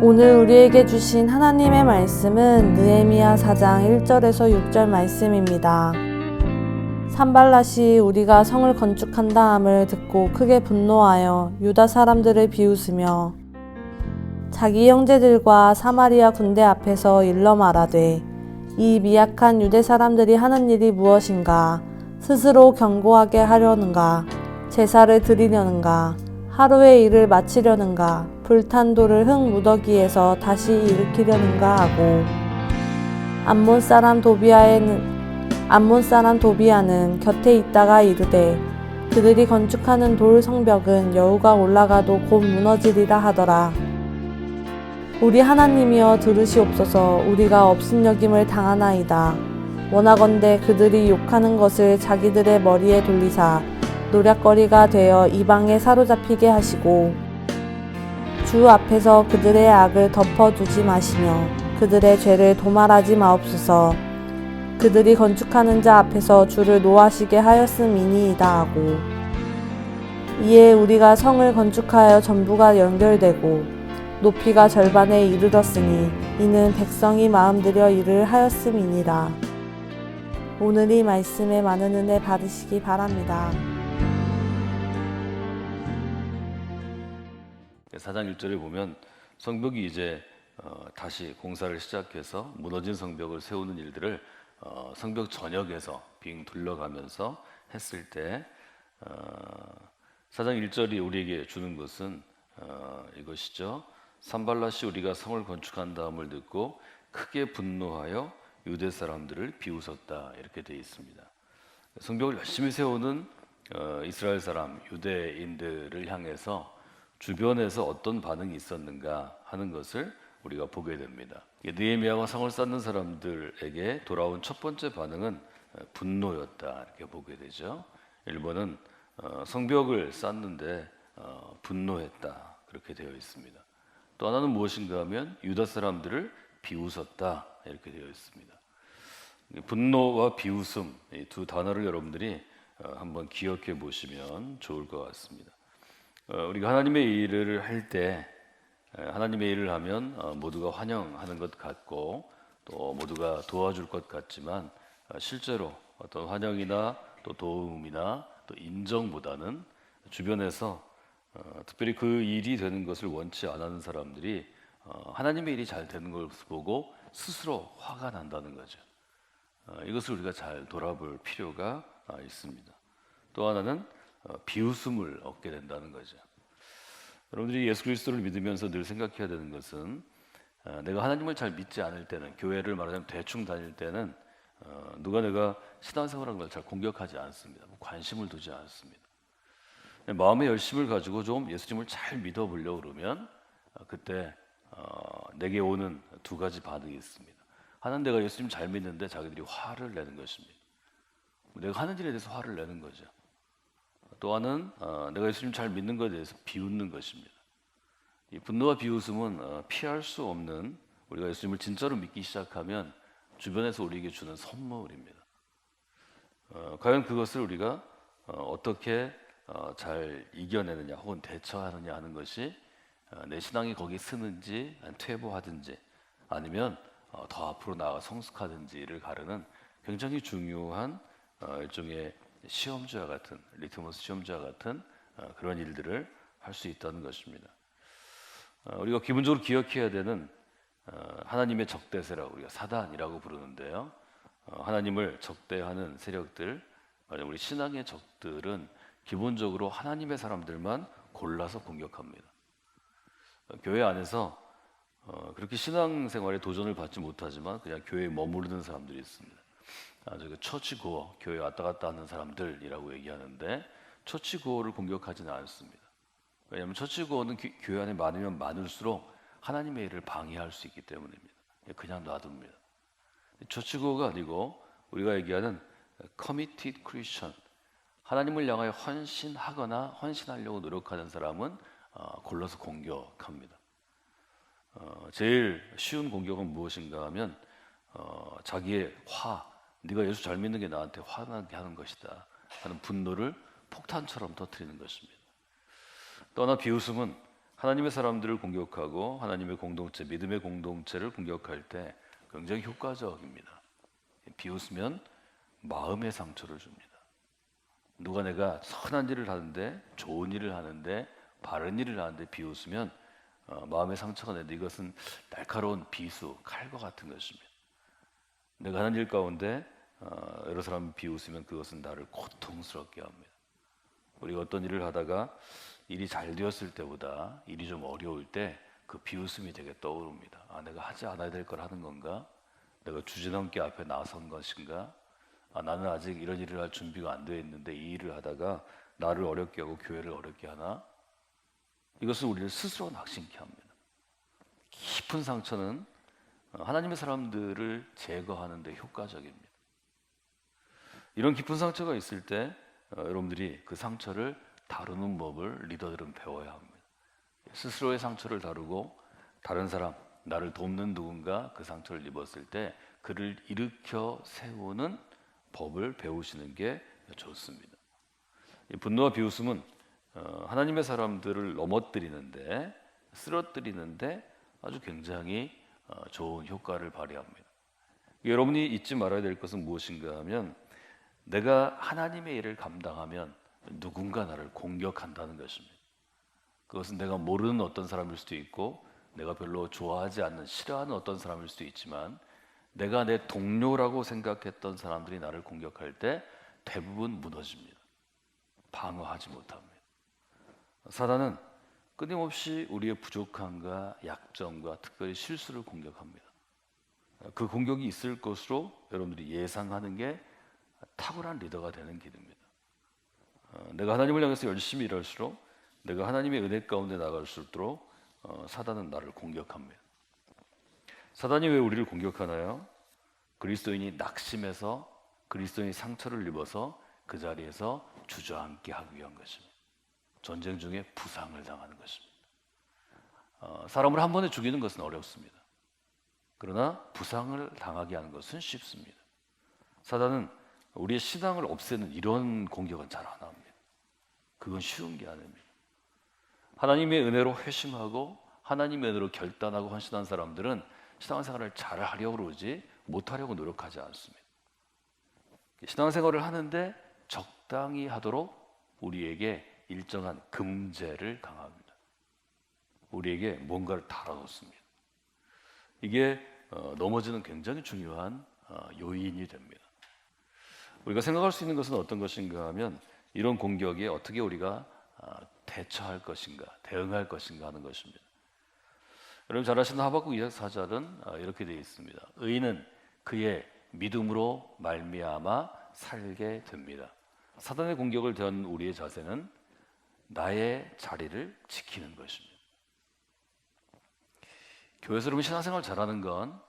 오늘 우리에게 주신 하나님의 말씀은 느헤미야 4장 1절에서 6절 말씀입니다. 산발랏이 우리가 성을 건축한다 함을 듣고 크게 분노하여 유다 사람들을 비웃으며 자기 형제들과 사마리아 군대 앞에서 일러 말하되 이 미약한 유대 사람들이 하는 일이 무엇인가? 스스로 견고하게 하려는가? 제사를 드리려는가? 하루의 일을 마치려는가? 불탄 돌을 흙 무더기에서 다시 일으키려는가 하고 암몬 사람 도비아는 곁에 있다가 이르되 그들이 건축하는 돌 성벽은 여우가 올라가도 곧 무너지리라 하더라. 우리 하나님이여 들으시옵소서. 우리가 업신여김을 당하나이다. 원하건대 그들이 욕하는 것을 자기들의 머리에 돌리사 노략거리가 되어 이방에 사로잡히게 하시고 주 앞에서 그들의 악을 덮어두지 마시며 그들의 죄를 도말하지 마옵소서. 그들이 건축하는 자 앞에서 주를 노하시게 하였음이니이다 하고 이에 우리가 성을 건축하여 전부가 연결되고 높이가 절반에 이르렀으니 이는 백성이 마음들여 일을 하였음이니라. 오늘 이 말씀에 많은 은혜 받으시기 바랍니다. 4장 1절에 보면 성벽이 이제 다시 공사를 시작해서 무너진 성벽을 세우는 일들을 성벽 전역에서 빙 둘러가면서 했을 때 4장 1절이 우리에게 주는 것은 이것이죠. 산발랏이 우리가 성을 건축한 다음을 듣고 크게 분노하여 유대 사람들을 비웃었다, 이렇게 되어 있습니다. 성벽을 열심히 세우는 이스라엘 사람, 유대인들을 향해서 주변에서 어떤 반응이 있었는가 하는 것을 우리가 보게 됩니다. 느헤미야가 성을 쌓는 사람들에게 돌아온 첫 번째 반응은 분노였다, 이렇게 보게 되죠. 1번은 성벽을 쌓는데 분노했다, 그렇게 되어 있습니다. 또 하나는 무엇인가 하면 유다 사람들을 비웃었다, 이렇게 되어 있습니다. 분노와 비웃음, 이 두 단어를 여러분들이 한번 기억해 보시면 좋을 것 같습니다. 우리가 하나님의 일을 할 때 하나님의 일을 하면 모두가 환영하는 것 같고 또 모두가 도와줄 것 같지만 실제로 어떤 환영이나 또 도움이나 또 인정보다는 주변에서 특별히 그 일이 되는 것을 원치 않는 사람들이 하나님의 일이 잘 되는 것을 보고 스스로 화가 난다는 거죠. 이것을 우리가 잘 돌아볼 필요가 있습니다. 또 하나는 비웃음을 얻게 된다는 거죠. 여러분들이 예수 그리스도를 믿으면서 늘 생각해야 되는 것은 내가 하나님을 잘 믿지 않을 때는, 교회를 말하자면 대충 다닐 때는 누가 내가 신앙생활하는 걸 잘 공격하지 않습니다. 관심을 두지 않습니다. 마음의 열심을 가지고 좀 예수님을 잘 믿어보려고 그러면 그때 내게 오는 두 가지 반응이 있습니다. 하나는 내가 예수님 잘 믿는데 자기들이 화를 내는 것입니다. 내가 하는 일에 대해서 화를 내는 거죠. 또 하나는 내가 예수님 잘 믿는 것에 대해서 비웃는 것입니다. 이 분노와 비웃음은 피할 수 없는, 우리가 예수님을 진짜로 믿기 시작하면 주변에서 우리에게 주는 선물입니다. 과연 그것을 우리가 어떻게 잘 이겨내느냐 혹은 대처하느냐 하는 것이 내 신앙이 거기 쓰는지 퇴보하든지 아니면 더 앞으로 나아가 성숙하든지를 가르는 굉장히 중요한 일종의 시험지와 같은, 리트머스 시험지와 같은 그런 일들을 할 수 있다는 것입니다. 우리가 기본적으로 기억해야 되는 하나님의 적대세라고 우리가 사단이라고 부르는데요. 하나님을 적대하는 세력들, 우리 신앙의 적들은 기본적으로 하나님의 사람들만 골라서 공격합니다. 교회 안에서 그렇게 신앙생활에 도전을 받지 못하지만 그냥 교회에 머무르는 사람들이 있습니다. 저기 처치고어, 교회 왔다 갔다 하는 사람들이라고 얘기하는데 처치고어를 공격하지는 않습니다. 왜냐하면 처치고어는 교회 안에 많으면 많을수록 하나님의 일을 방해할 수 있기 때문입니다. 그냥 놔둡니다. 처치고어가 아니고 우리가 얘기하는 committed Christian, 하나님을 향하여 헌신하거나 헌신하려고 노력하는 사람은 골라서 공격합니다. 제일 쉬운 공격은 무엇인가 하면 자기의 네가 예수 잘 믿는 게 나한테 화나게 하는 것이다 하는 분노를 폭탄처럼 터뜨리는 것입니다. 또 하나 비웃음은 하나님의 사람들을 공격하고 하나님의 공동체, 믿음의 공동체를 공격할 때 굉장히 효과적입니다. 비웃으면 마음의 상처를 줍니다. 누가 내가 선한 일을 하는데, 좋은 일을 하는데, 바른 일을 하는데 비웃으면 마음의 상처가 되는데, 이것은 날카로운 비수, 칼과 같은 것입니다. 내가 하는 일 가운데 여러 사람이 비웃으면 그것은 나를 고통스럽게 합니다. 우리가 어떤 일을 하다가 일이 잘 되었을 때보다 일이 좀 어려울 때 그 비웃음이 되게 떠오릅니다. 아, 내가 하지 않아야 될 걸 하는 건가? 내가 주제넘게 앞에 나선 것인가? 아, 나는 아직 이런 일을 할 준비가 안 되어 있는데 이 일을 하다가 나를 어렵게 하고 교회를 어렵게 하나? 이것은 우리를 스스로 낙심케 합니다. 깊은 상처는 하나님의 사람들을 제거하는 데 효과적입니다. 이런 깊은 상처가 있을 때 여러분들이 그 상처를 다루는 법을 리더들은 배워야 합니다. 스스로의 상처를 다루고 다른 사람, 나를 돕는 누군가 그 상처를 입었을 때 그를 일으켜 세우는 법을 배우시는 게 좋습니다. 이 분노와 비웃음은 하나님의 사람들을 넘어뜨리는데, 쓰러뜨리는데 아주 굉장히 좋은 효과를 발휘합니다. 여러분이 잊지 말아야 될 것은 무엇인가 하면, 내가 하나님의 일을 감당하면 누군가 나를 공격한다는 것입니다. 그것은 내가 모르는 어떤 사람일 수도 있고, 내가 별로 좋아하지 않는, 싫어하는 어떤 사람일 수도 있지만, 내가 내 동료라고 생각했던 사람들이 나를 공격할 때 대부분 무너집니다. 방어하지 못합니다. 사단은 끊임없이 우리의 부족함과 약점과 특별히 실수를 공격합니다. 그 공격이 있을 것으로 여러분들이 예상하는 게 탁월한 리더가 되는 길입니다. 내가 하나님을 향해서 열심히 일할수록, 내가 하나님의 은혜 가운데 나갈수록 사단은 나를 공격합니다. 사단이 왜 우리를 공격하나요? 그리스도인이 낙심해서, 그리스도인이 상처를 입어서 그 자리에서 주저앉게 하기 위한 것입니다. 전쟁 중에 부상을 당하는 것입니다. 사람을 한 번에 죽이는 것은 어렵습니다. 그러나 부상을 당하게 하는 것은 쉽습니다. 사단은 우리의 신앙을 없애는 이런 공격은 잘 안 합니다. 그건 쉬운 게 아닙니다. 하나님의 은혜로 회심하고 하나님의 은혜로 결단하고 헌신한 사람들은 신앙생활을 잘 하려고 그러지 못하려고 노력하지 않습니다. 신앙생활을 하는데 적당히 하도록 우리에게 일정한 금제를 강합니다. 우리에게 뭔가를 달아놓습니다. 이게 넘어지는 굉장히 중요한 요인이 됩니다. 우리가 생각할 수 있는 것은 어떤 것인가 하면, 이런 공격에 어떻게 우리가 대처할 것인가, 대응할 것인가 하는 것입니다. 여러분 잘 아시는 하박국 2장 4절은 이렇게 되어 있습니다. 의인은 그의 믿음으로 말미암아 살게 됩니다. 사단의 공격을 대한 우리의 자세는 나의 자리를 지키는 것입니다. 교회에서 여러분 신앙생활 잘하는 건,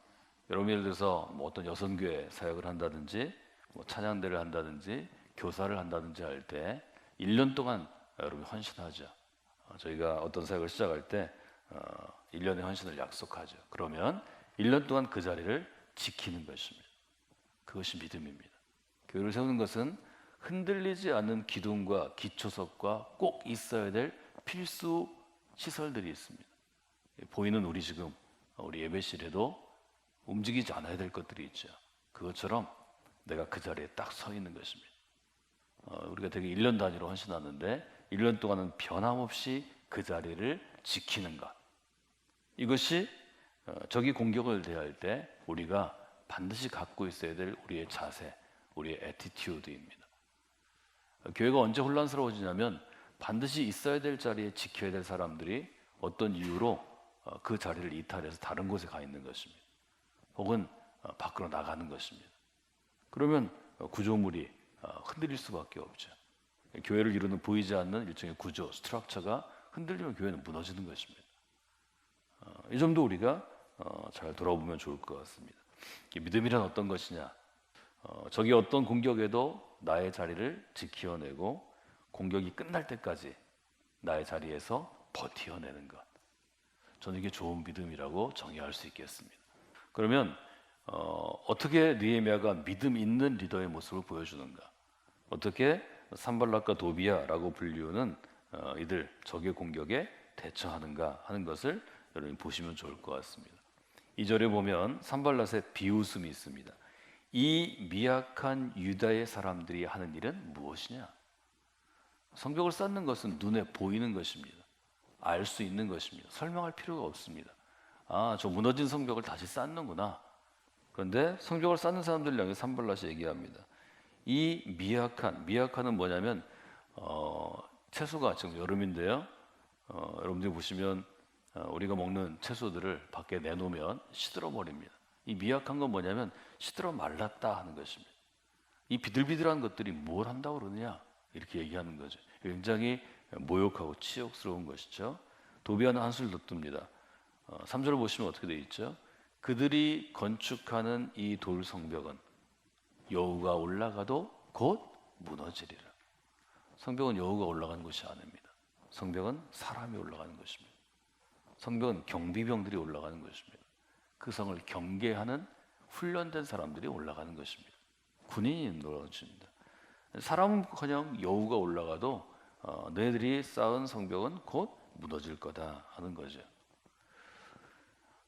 여러분 예를 들어서 뭐 어떤 여성교회 사역을 한다든지, 뭐 찬양대를 한다든지, 교사를 한다든지 할 때 1년 동안 여러분 헌신하죠. 저희가 어떤 사역을 시작할 때 1년의 헌신을 약속하죠. 그러면 1년 동안 그 자리를 지키는 것입니다. 그것이 믿음입니다. 교회를 세우는 것은 흔들리지 않는 기둥과 기초석과 꼭 있어야 될 필수 시설들이 있습니다. 보이는 우리 지금 우리 예배실에도 움직이지 않아야 될 것들이 있죠. 그것처럼 내가 그 자리에 딱 서 있는 것입니다. 우리가 되게 1년 단위로 헌신하는데 1년 동안은 변함없이 그 자리를 지키는 것, 이것이 적이 공격을 대할 때 우리가 반드시 갖고 있어야 될 우리의 자세, 우리의 애티튜드입니다. 교회가 언제 혼란스러워지냐면, 반드시 있어야 될 자리에 지켜야 될 사람들이 어떤 이유로 그 자리를 이탈해서 다른 곳에 가 있는 것입니다. 혹은 밖으로 나가는 것입니다. 그러면 구조물이 흔들릴 수밖에 없죠. 교회를 이루는 보이지 않는 일종의 구조, 스트럭처가 흔들리면 교회는 무너지는 것입니다. 이 점도 우리가 잘 돌아보면 좋을 것 같습니다. 믿음이란 어떤 것이냐? 적이 어떤 공격에도 나의 자리를 지켜내고 공격이 끝날 때까지 나의 자리에서 버텨내는 것. 저는 이게 좋은 믿음이라고 정의할 수 있겠습니다. 그러면 어떻게 느헤미야가 믿음 있는 리더의 모습을 보여주는가? 어떻게 산발락과 도비야라고 불리우는 이들 적의 공격에 대처하는가 하는 것을 여러분이 보시면 좋을 것 같습니다. 2절에 보면 산발랏의 비웃음이 있습니다. 이 미약한 유다의 사람들이 하는 일은 무엇이냐? 성벽을 쌓는 것은 눈에 보이는 것입니다. 알 수 있는 것입니다. 설명할 필요가 없습니다. 아, 저 무너진 성벽을 다시 쌓는구나. 그런데 성벽을 쌓는 사람들을 향해 산발랏이 얘기합니다. 이 미약한은 뭐냐면 채소가 지금 여름인데요. 여러분들이 보시면 우리가 먹는 채소들을 밖에 내놓으면 시들어 버립니다. 이 미약한 건 뭐냐면 시들어 말랐다 하는 것입니다. 이 비들비들한 것들이 뭘 한다고 그러느냐 이렇게 얘기하는 거죠. 굉장히 모욕하고 치욕스러운 것이죠. 도비아는 한술 더 뜹니다. 3절을 보시면 어떻게 되어 있죠? 그들이 건축하는 이 돌 성벽은 여호가 올라가도 곧 무너지리라. 성벽은 여호가 올라가는 것이 아닙니다. 성벽은 사람이 올라가는 것입니다. 성벽은 경비병들이 올라가는 것입니다. 그 성을 경계하는 훈련된 사람들이 올라가는 것입니다. 군인이 올라가십니다. 사람은커녕 여우가 올라가도 너희들이 쌓은 성벽은 곧 무너질 거다 하는 거죠.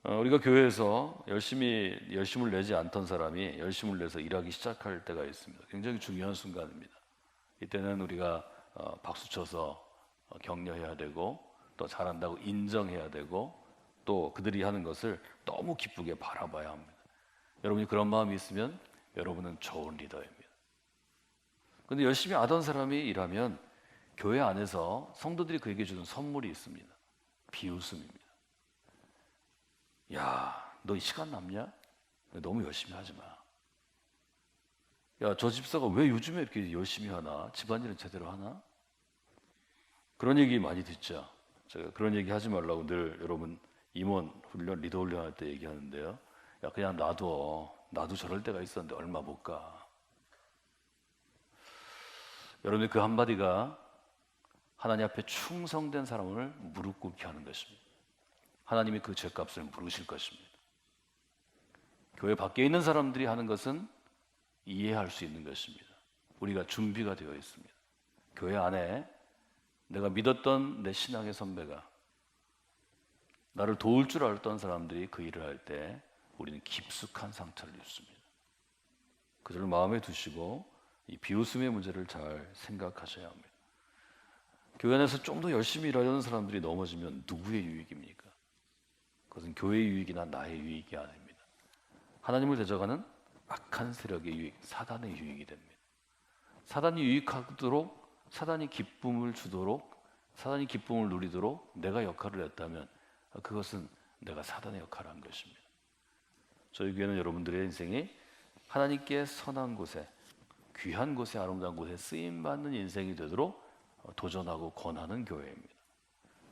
우리가 교회에서 열심을 내지 않던 사람이 열심을 내서 일하기 시작할 때가 있습니다. 굉장히 중요한 순간입니다. 이때는 우리가 박수 쳐서 격려해야 되고 또 잘한다고 인정해야 되고 또 그들이 하는 것을 너무 기쁘게 바라봐야 합니다. 여러분이 그런 마음이 있으면 여러분은 좋은 리더입니다. 그런데 열심히 하던 사람이 일하면 교회 안에서 성도들이 그에게 주는 선물이 있습니다. 비웃음입니다. 야, 너 시간 남냐? 너무 열심히 하지 마. 야, 저 집사가 왜 요즘에 이렇게 열심히 하나? 집안일은 제대로 하나? 그런 얘기 많이 듣죠. 제가 그런 얘기 하지 말라고 늘 여러분 임원 훈련, 리더 훈련할 때 얘기하는데요. 야, 그냥 나도 저럴 때가 있었는데 얼마 못 가. 여러분의 그 한마디가 하나님 앞에 충성된 사람을 무릎 꿇게 하는 것입니다. 하나님이 그 죄값을 물으실 것입니다. 교회 밖에 있는 사람들이 하는 것은 이해할 수 있는 것입니다. 우리가 준비가 되어 있습니다. 교회 안에 내가 믿었던 내 신앙의 선배가 나를 도울 줄 알았던 사람들이 그 일을 할 때 우리는 깊숙한 상처를 입습니다. 그들을 마음에 두시고 이 비웃음의 문제를 잘 생각하셔야 합니다. 교회 안에서 좀 더 열심히 일하려는 사람들이 넘어지면 누구의 유익입니까? 그것은 교회의 유익이나 나의 유익이 아닙니다. 하나님을 대적하는 악한 세력의 유익, 사단의 유익이 됩니다. 사단이 유익하도록, 사단이 기쁨을 주도록, 사단이 기쁨을 누리도록 내가 역할을 했다면 그것은 내가 사단의 역할을 한 것입니다. 저희 교회는 여러분들의 인생이 하나님께 선한 곳에, 귀한 곳에, 아름다운 곳에 쓰임받는 인생이 되도록 도전하고 권하는 교회입니다.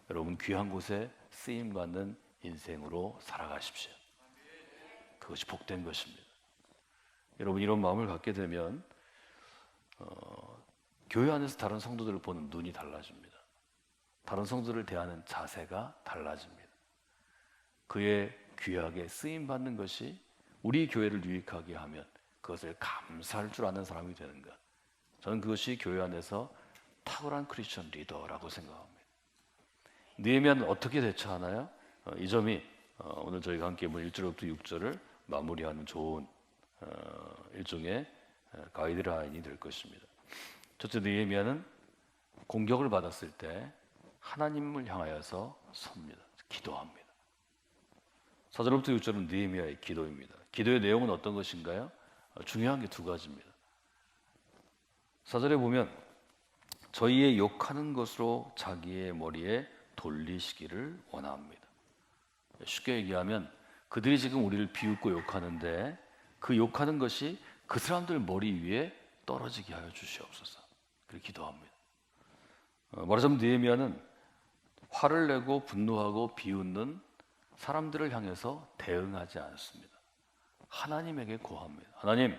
여러분 귀한 곳에 쓰임받는 인생으로 살아가십시오. 그것이 복된 것입니다. 여러분 이런 마음을 갖게 되면 교회 안에서 다른 성도들을 보는 눈이 달라집니다. 다른 성도들을 대하는 자세가 달라집니다. 그의 귀하게 쓰임받는 것이 우리 교회를 유익하게 하면 그것을 감사할 줄 아는 사람이 되는 것. 저는 그것이 교회 안에서 탁월한 크리스천 리더라고 생각합니다. 느헤미야는 어떻게 대처하나요? 이 점이 오늘 저희가 함께 본 1절부터 6절을 마무리하는 좋은 일종의 가이드라인이 될 것입니다. 첫째, 느헤미야는 공격을 받았을 때 하나님을 향하여서 섭니다. 기도합니다. 4절부터 6절은 느헤미야의 기도입니다. 기도의 내용은 어떤 것인가요? 중요한 게 두 가지입니다. 4절에 보면 저희의 욕하는 것으로 자기의 머리에 돌리시기를 원합니다. 쉽게 얘기하면 그들이 지금 우리를 비웃고 욕하는데 그 욕하는 것이 그 사람들 머리 위에 떨어지게 하여 주시옵소서. 그렇게 기도합니다. 말하자면 느헤미야는 화를 내고 분노하고 비웃는 사람들을 향해서 대응하지 않습니다. 하나님에게 고합니다. 하나님,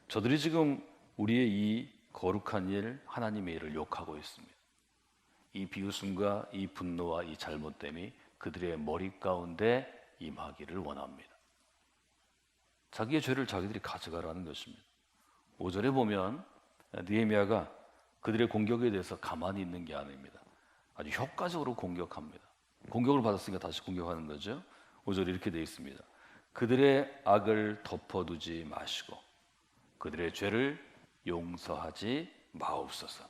저들이 지금 우리의 이 거룩한 일, 하나님의 일을 욕하고 있습니다. 이 비웃음과 이 분노와 이 잘못됨이 그들의 머리 가운데 임하기를 원합니다. 자기의 죄를 자기들이 가져가라는 것입니다. 5절에 보면 느헤미야가 그들의 공격에 대해서 가만히 있는 게 아닙니다. 아주 효과적으로 공격합니다. 공격을 받았으니까 다시 공격하는 거죠. 5절에 이렇게 되어 있습니다. 그들의 악을 덮어두지 마시고 그들의 죄를 용서하지 마옵소서.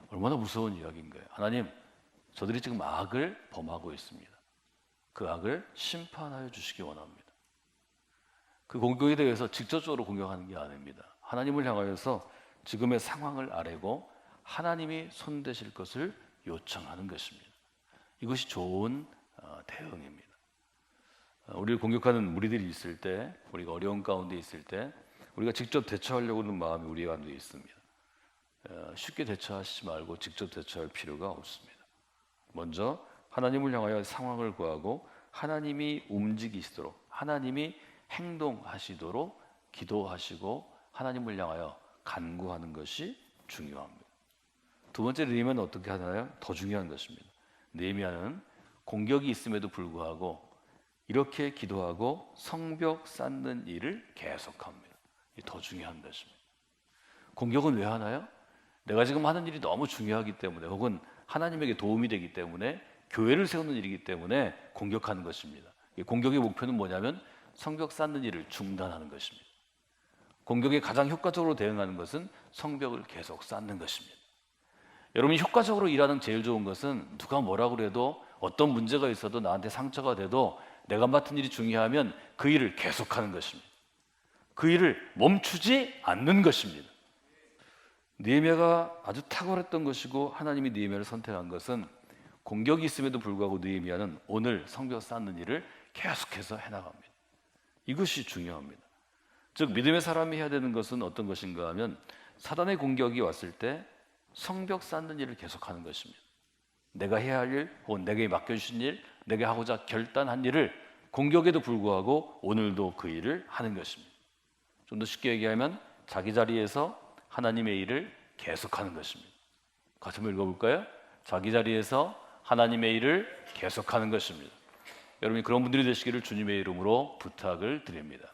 얼마나 무서운 이야기인가요? 하나님, 저들이 지금 악을 범하고 있습니다. 그 악을 심판하여 주시기 원합니다. 그 공격에 대해서 직접적으로 공격하는 게 아닙니다. 하나님을 향하여서 지금의 상황을 아뢰고 하나님이 손대실 것을 요청하는 것입니다. 이것이 좋은 대응입니다. 우리를 공격하는 무리들이 있을 때, 우리가 어려운 가운데 있을 때 우리가 직접 대처하려고 하는 마음이 우리 가운데 있습니다. 쉽게 대처하시지 말고 직접 대처할 필요가 없습니다. 먼저 하나님을 향하여 상황을 구하고 하나님이 움직이시도록, 하나님이 행동하시도록 기도하시고 하나님을 향하여 간구하는 것이 중요합니다. 두 번째, 느헤미야는 어떻게 하나요? 더 중요한 것입니다. 느헤미야는 공격이 있음에도 불구하고 이렇게 기도하고 성벽 쌓는 일을 계속합니다. 이게 더 중요한 것입니다. 공격은 왜 하나요? 내가 지금 하는 일이 너무 중요하기 때문에, 혹은 하나님에게 도움이 되기 때문에, 교회를 세우는 일이기 때문에 공격하는 것입니다. 공격의 목표는 뭐냐면 성벽 쌓는 일을 중단하는 것입니다. 공격에 가장 효과적으로 대응하는 것은 성벽을 계속 쌓는 것입니다. 여러분이 효과적으로 일하는 제일 좋은 것은 누가 뭐라고 그래도, 어떤 문제가 있어도, 나한테 상처가 돼도 내가 맡은 일이 중요하면 그 일을 계속하는 것입니다. 그 일을 멈추지 않는 것입니다. 느헤미야가 아주 탁월했던 것이고, 하나님이 느헤미야를 선택한 것은 공격이 있음에도 불구하고 느헤미야는 오늘 성벽 쌓는 일을 계속해서 해나갑니다. 이것이 중요합니다. 즉, 믿음의 사람이 해야 되는 것은 어떤 것인가 하면, 사단의 공격이 왔을 때 성벽 쌓는 일을 계속하는 것입니다. 내가 해야 할 일, 혹은 내게 맡겨주신 일, 내가 하고자 결단한 일을 공격에도 불구하고 오늘도 그 일을 하는 것입니다. 좀 더 쉽게 얘기하면 자기 자리에서 하나님의 일을 계속하는 것입니다. 같이 한번 읽어볼까요? 자기 자리에서 하나님의 일을 계속하는 것입니다. 여러분이 그런 분들이 되시기를 주님의 이름으로 부탁을 드립니다.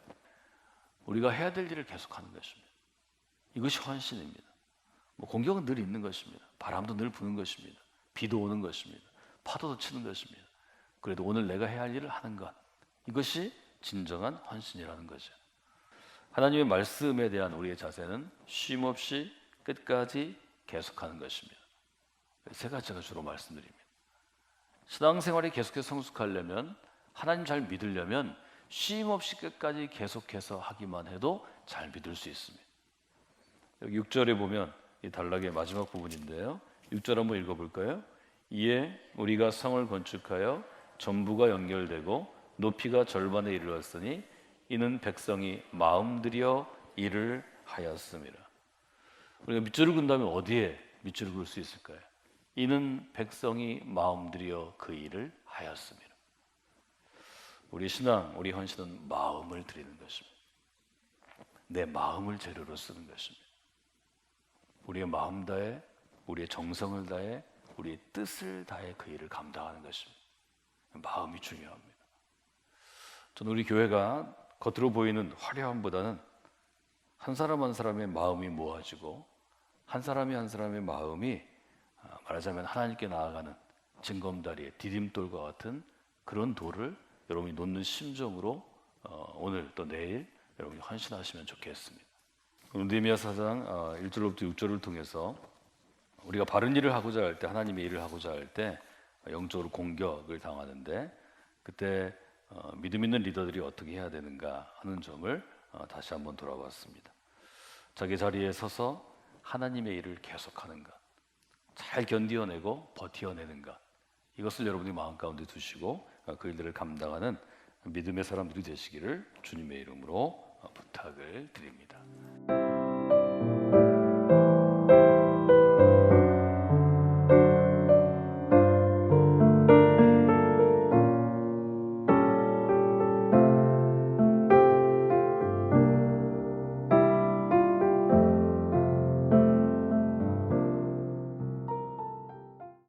우리가 해야 될 일을 계속하는 것입니다. 이것이 헌신입니다. 공격은 늘 있는 것입니다. 바람도 늘 부는 것입니다. 비도 오는 것입니다. 파도도 치는 것입니다. 그래도 오늘 내가 해야 할 일을 하는 것, 이것이 진정한 헌신이라는 거죠. 하나님의 말씀에 대한 우리의 자세는 쉼없이 끝까지 계속하는 것입니다. 세 가지 제가 주로 말씀드립니다. 신앙생활이 계속해서 성숙하려면, 하나님 잘 믿으려면 쉼없이 끝까지 계속해서 하기만 해도 잘 믿을 수 있습니다. 여기 6절에 보면 이 단락의 마지막 부분인데요, 6절 한번 읽어볼까요? 이에 우리가 성을 건축하여 전부가 연결되고 높이가 절반에 이르렀으니 이는 백성이 마음들여 일을 하였습니다. 우리가 밑줄을 그은다면 어디에 밑줄을 그을 수 있을까요? 이는 백성이 마음들여 그 일을 하였습니다. 우리 신앙, 우리 헌신은 마음을 드리는 것입니다. 내 마음을 재료로 쓰는 것입니다. 우리의 마음 다해, 우리의 정성을 다해, 우리의 뜻을 다해 그 일을 감당하는 것입니다. 마음이 중요합니다. 저는 우리 교회가 겉으로 보이는 화려함보다는 한 사람 한 사람의 마음이 모아지고, 한 사람이 한 사람의 마음이 말하자면 하나님께 나아가는 징검다리의 디딤돌과 같은 그런 돌을 여러분이 놓는 심정으로 오늘 또 내일 여러분이 헌신하시면 좋겠습니다. 느헤미야 4장 1절로부터 6절을 통해서 우리가 바른 일을 하고자 할 때, 하나님의 일을 하고자 할 때 영적으로 공격을 당하는데, 그때 믿음 있는 리더들이 어떻게 해야 되는가 하는 점을 다시 한번 돌아봤습니다. 자기 자리에 서서 하나님의 일을 계속하는가, 잘 견디어내고 버티어내는가, 이것을 여러분이 마음 가운데 두시고 그 일들을 감당하는 믿음의 사람들이 되시기를 주님의 이름으로 부탁을 드립니다.